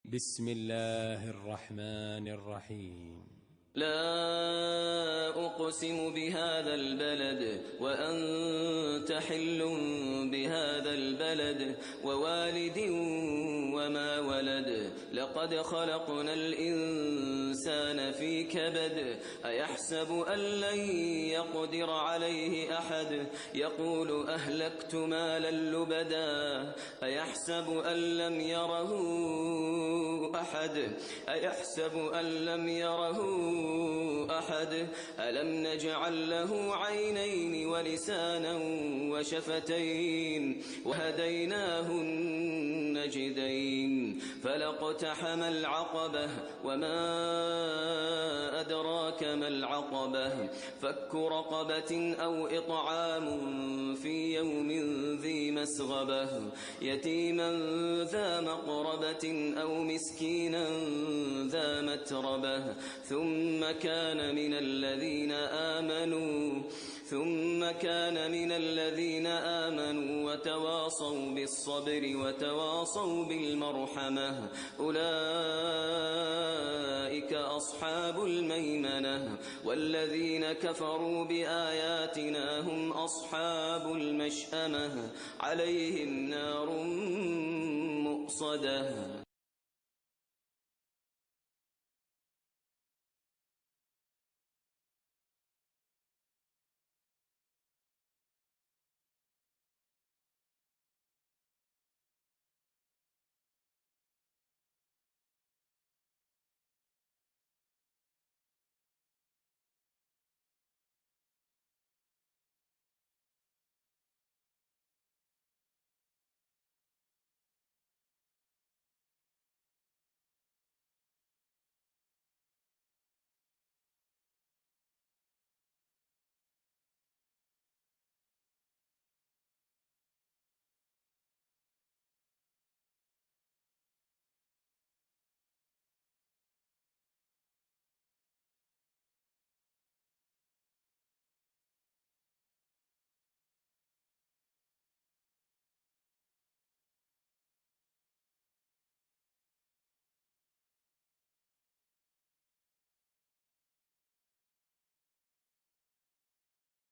بسم الله الرحمن الرحيم. لا أقسم بهذا البلد وأنت حل بهذا البلد ووالد وما ولد لقد خلقنا الإنسان في كبد أيحسب أن لن يقدر عليه أحد يقول أهلكت مالا لبدا أيحسب أن لم يره أحد ألم نجعل له عينين ولسانا وشفتين وهديناه النجدين فلاقتحم العقبة وما أدراك ما العقبة فك رقبة أو إطعام في يوم ذي مسغبة يتيما ذا مقربة أو مسكينا ذا متربة ثم كان من الذين آمنوا وتواصوا بالصبر وتواصوا بالمرحمة أولئك أصحاب الميمنة والذين كفروا بآياتنا هم أصحاب المشأمة عليهم نار مؤصدة.